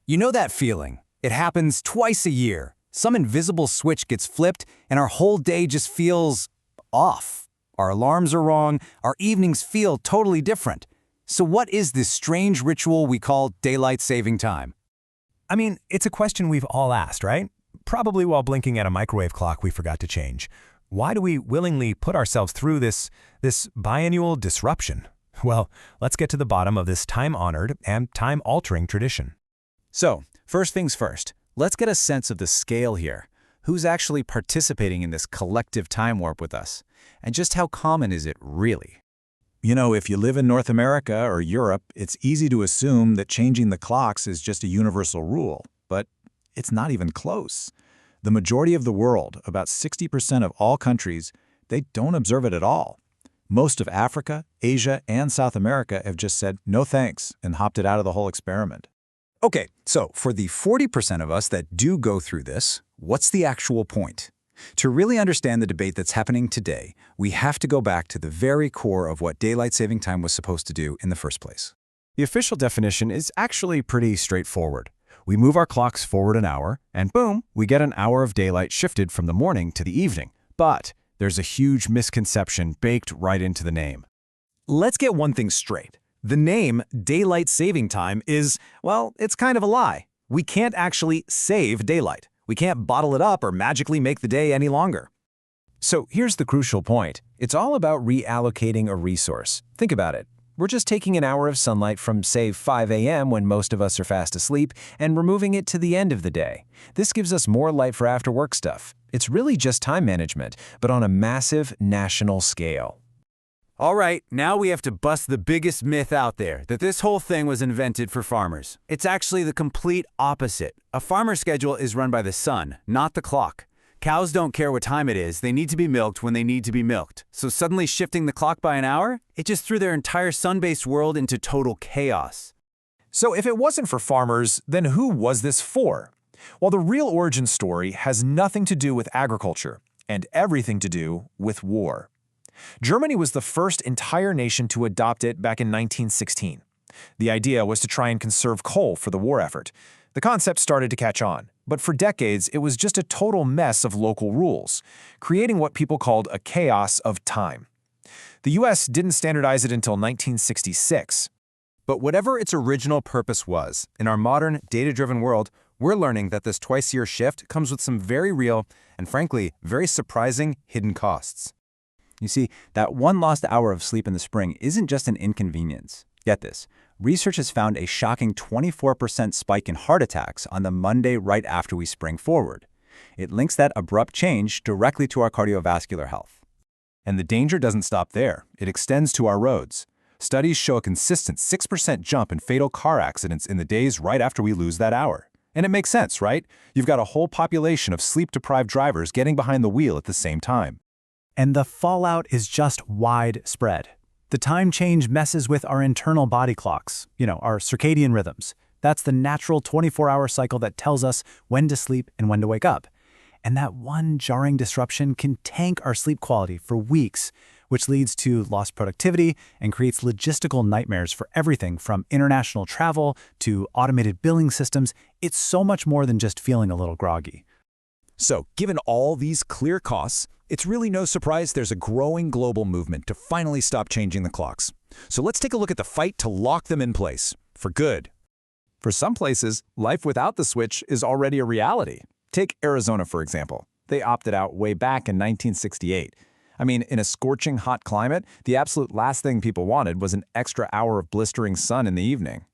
You know that feeling? It happens twice a year. Some invisible switch gets flipped, and our whole day just feels off. Our alarms are wrong, our evenings feel totally different. So what is this strange ritual we call daylight saving time? I mean, it's a question we've all asked, right? Probably while blinking at a microwave clock we forgot to change. Why do we willingly put ourselves through this biannual disruption? Well, let's get to the bottom of this time-honored and time-altering tradition. So, first things first, let's get a sense of the scale here. Who's actually participating in this collective time warp with us? And just how common is it really? You know, if you live in North America or Europe, it's easy to assume that changing the clocks is just a universal rule, but it's not even close. The majority of the world, about 60% of all countries, they don't observe it at all. Most of Africa, Asia, and South America have just said no thanks and opted out of the whole experiment. Okay, so for the 40% of us that do go through this, what's the actual point? To really understand the debate that's happening today, we have to go back to the very core of what daylight saving time was supposed to do in the first place. The official definition is actually pretty straightforward. We move our clocks forward an hour, and boom, we get an hour of daylight shifted from the morning to the evening. But there's a huge misconception baked right into the name. Let's get one thing straight. The name daylight saving time is, well, it's kind of a lie. We can't actually save daylight. We can't bottle it up or magically make the day any longer. So here's the crucial point. It's all about reallocating a resource. Think about it. We're just taking an hour of sunlight from, say, 5 a.m. when most of us are fast asleep and removing it to the end of the day. This gives us more light for after-work stuff. It's really just time management, but on a massive national scale. All right, now we have to bust the biggest myth out there, that this whole thing was invented for farmers. It's actually the complete opposite. A farmer's schedule is run by the sun, not the clock. Cows don't care what time it is, they need to be milked when they need to be milked. So suddenly shifting the clock by an hour, it just threw their entire sun-based world into total chaos. So if it wasn't for farmers, then who was this for? Well, the real origin story has nothing to do with agriculture and everything to do with war. Germany was the first entire nation to adopt it back in 1916. The idea was to try and conserve coal for the war effort. The concept started to catch on, but for decades it was just a total mess of local rules, creating what people called a chaos of time. The US didn't standardize it until 1966. But whatever its original purpose was, in our modern, data-driven world, we're learning that this twice-a-year shift comes with some very real and, frankly, very surprising hidden costs. You see, that one lost hour of sleep in the spring isn't just an inconvenience. Get this. Research has found a shocking 24% spike in heart attacks on the Monday right after we spring forward. It links that abrupt change directly to our cardiovascular health. And the danger doesn't stop there. It extends to our roads. Studies show a consistent 6% jump in fatal car accidents in the days right after we lose that hour. And it makes sense, right? You've got a whole population of sleep-deprived drivers getting behind the wheel at the same time. And the fallout is just widespread. The time change messes with our internal body clocks, our circadian rhythms. That's the natural 24-hour cycle that tells us when to sleep and when to wake up. And that one jarring disruption can tank our sleep quality for weeks, which leads to lost productivity and creates logistical nightmares for everything from international travel to automated billing systems. It's so much more than just feeling a little groggy. So, given all these clear costs, it's really no surprise there's a growing global movement to finally stop changing the clocks. So let's take a look at the fight to lock them in place, for good. For some places, life without the switch is already a reality. Take Arizona, for example. They opted out way back in 1968. I mean, in a scorching hot climate, the absolute last thing people wanted was an extra hour of blistering sun in the evening.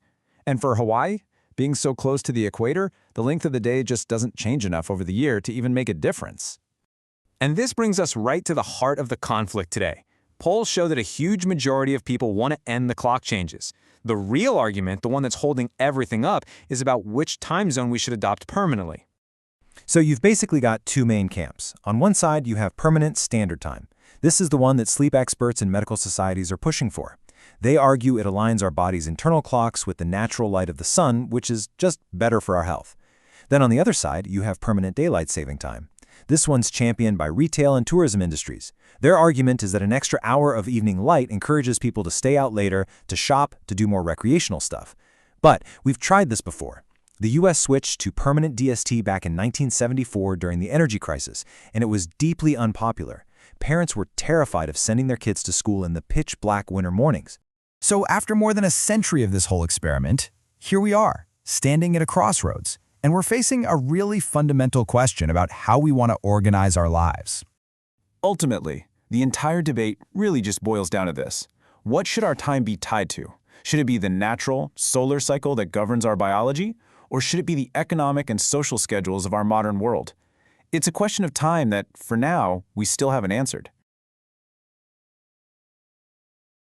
And for Hawaii, being so close to the equator, the length of the day just doesn't change enough over the year to even make a difference. And this brings us right to the heart of the conflict today. Polls show that a huge majority of people want to end the clock changes. The real argument, the one that's holding everything up, is about which time zone we should adopt permanently. So you've basically got two main camps. On one side, you have permanent standard time. This is the one that sleep experts and medical societies are pushing for. They argue it aligns our body's internal clocks with the natural light of the sun, which is just better for our health. Then on the other side, you have permanent daylight saving time. This one's championed by retail and tourism industries. Their argument is that an extra hour of evening light encourages people to stay out later, to shop, to do more recreational stuff. But we've tried this before. The U.S. switched to permanent DST back in 1974 during the energy crisis, and it was deeply unpopular. Parents were terrified of sending their kids to school in the pitch-black winter mornings. So after more than a century of this whole experiment, here we are, standing at a crossroads, and we're facing a really fundamental question about how we want to organize our lives. Ultimately, the entire debate really just boils down to this. What should our time be tied to? Should it be the natural, solar cycle that governs our biology? Or should it be the economic and social schedules of our modern world? It's a question of time that, for now, we still haven't answered.